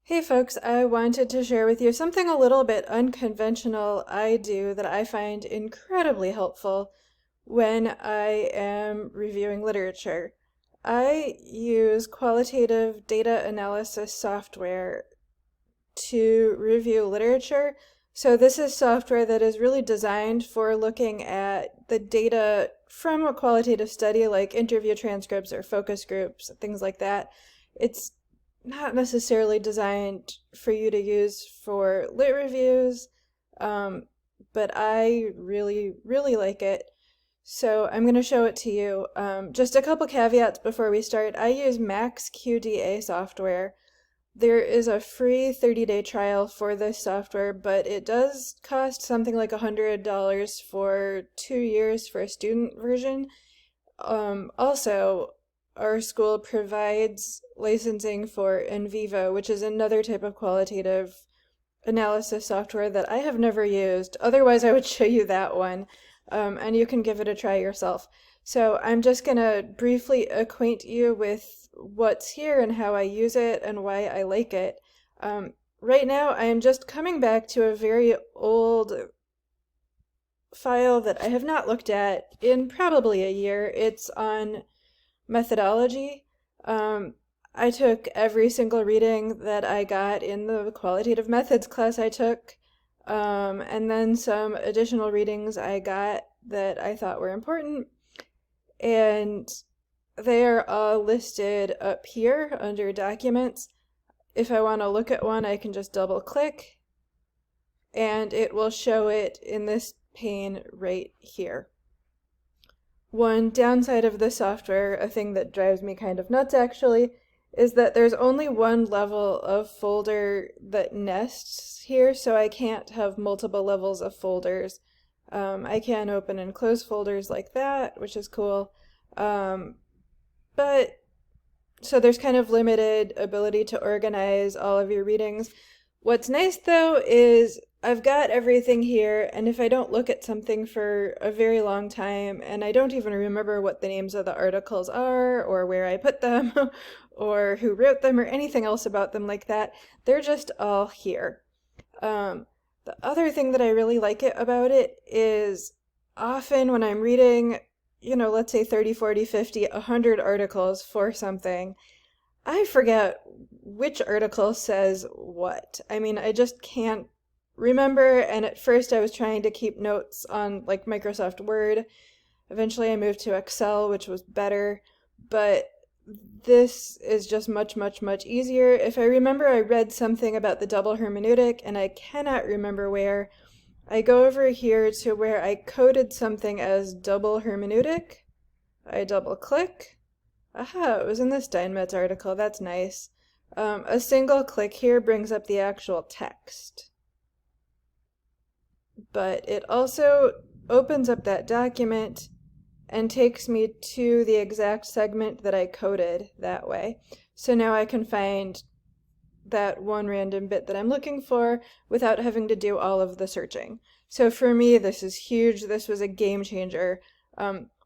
Hey folks, I wanted to share with you something a little bit unconventional I do that I find incredibly helpful when I am reviewing literature. I use qualitative data analysis software to review literature. So this is software that is really designed for looking at the data from a qualitative study like interview transcripts or focus groups, things like that. It's not necessarily designed for you to use for lit reviews, but I really, really like it. So I'm going to show it to you. Just a couple caveats before we start. I use MAXQDA software. There is a free 30-day trial for this software, but it does cost something like $100 for 2 years for a student version. Also, our school provides licensing for NVivo, which is another type of qualitative analysis software that I have never used. Otherwise, I would show you that one, and you can give it a try yourself. So I'm just going to briefly acquaint you with what's here and how I use it and why I like it. Right now, I am just coming back to a very old file that I have not looked at in probably a year. It's on methodology. I took every single reading that I got in the qualitative methods class I took, and then some additional readings I got that I thought were important, and they are all listed up here under documents. If I want to look at one, I can just double click, and it will show it in this pane right here. One downside of the software, a thing that drives me kind of nuts actually, is that there's only one level of folder that nests here, so I can't have multiple levels of folders. I can open and close folders like that, which is cool. But so there's kind of limited ability to organize all of your readings. What's nice though is I've got everything here, and if I don't look at something for a very long time and I don't even remember what the names of the articles are or where I put them or who wrote them or anything else about them like that, they're just all here. The other thing that I really like about it is often when I'm reading, let's say 30, 40, 50, 100 articles for something, I forget which article says what. I mean, I just can't remember, and at first I was trying to keep notes on like Microsoft Word. Eventually I moved to Excel, which was better, but this is just much, much, much easier. If I remember I read something about the double hermeneutic and I cannot remember where, I go over here to where I coded something as double hermeneutic. I double click. Aha, it was in the Steinmetz article. That's nice. A single click here brings up the actual text. But it also opens up that document and takes me to the exact segment that I coded that way. So now I can find that one random bit that I'm looking for without having to do all of the searching. So for me, this is huge. This was a game changer.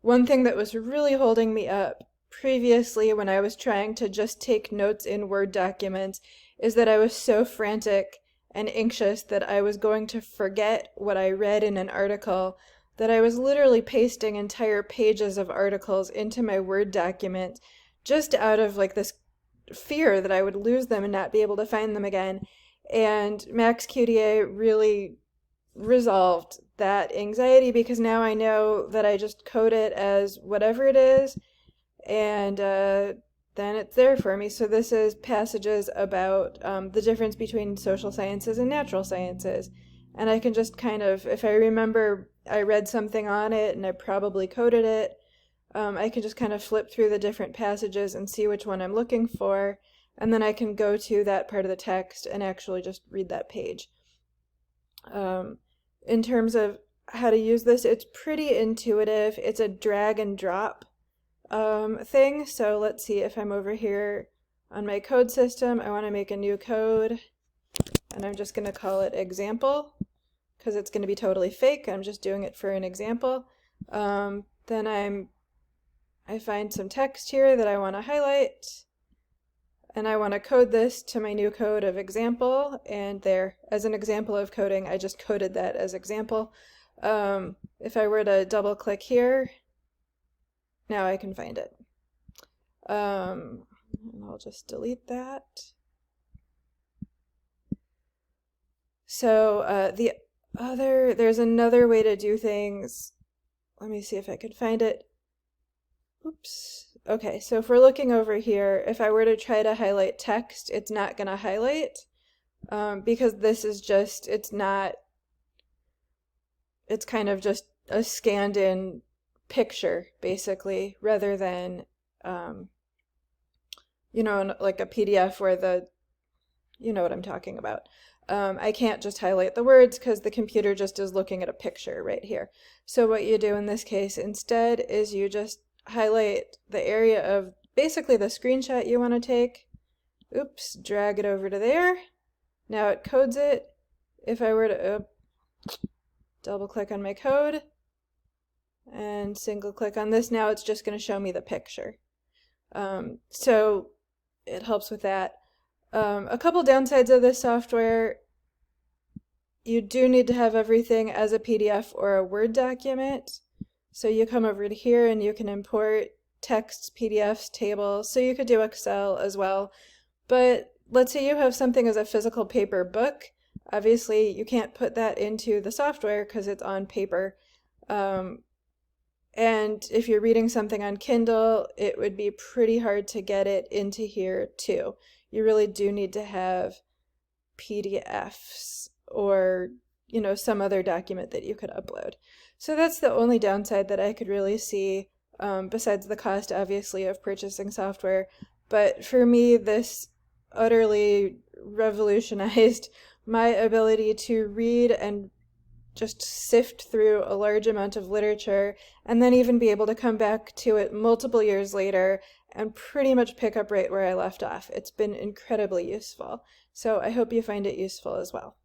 One thing that was really holding me up previously when I was trying to just take notes in Word documents is that I was so frantic and anxious that I was going to forget what I read in an article that I was literally pasting entire pages of articles into my Word document just out of like this fear that I would lose them and not be able to find them again. And MAXQDA really resolved that anxiety because now I know that I just code it as whatever it is, and then it's there for me. So this is passages about the difference between social sciences and natural sciences. And I can just kind of, if I remember I read something on it and I probably coded it, I can just kind of flip through the different passages and see which one I'm looking for, and then I can go to that part of the text and actually just read that page. In terms of how to use this, it's pretty intuitive. It's a drag and drop thing. So let's see if I'm over here on my code system. I want to make a new code, and I'm just going to call it example because it's going to be totally fake. I'm just doing it for an example. Then I find some text here that I want to highlight. and I want to code this to my new code of example, and there, as an example of coding, I just coded that as example. If I were to double click here, now I can find it. And I'll just delete that. So there's another way to do things. Let me see if I can find it. Oops. Okay, so if we're looking over here, if I were to try to highlight text, it's not going to highlight because this is just, it's kind of just a scanned in picture, basically, rather than, you know, like a PDF where you know what I'm talking about. I can't just highlight the words because the computer just is looking at a picture right here. So what you do in this case instead is you just highlight the area of basically the screenshot you want to take. Oops, drag it over to there. Now it codes it. If I were to double click on my code and single click on this, now it's just going to show me the picture. So it helps with that. A couple downsides of this software: you do need to have everything as a PDF or a Word document. So you come over to here and you can import texts, PDFs, tables. So you could do Excel as well. But let's say you have something as a physical paper book. Obviously, you can't put that into the software because it's on paper. And if you're reading something on Kindle, it would be pretty hard to get it into here too. You really do need to have PDFs or, you know, some other document that you could upload. So that's the only downside that I could really see, besides the cost, obviously, of purchasing software. But for me, this utterly revolutionized my ability to read and just sift through a large amount of literature and then even be able to come back to it multiple years later and pretty much pick up right where I left off. It's been incredibly useful. So I hope you find it useful as well.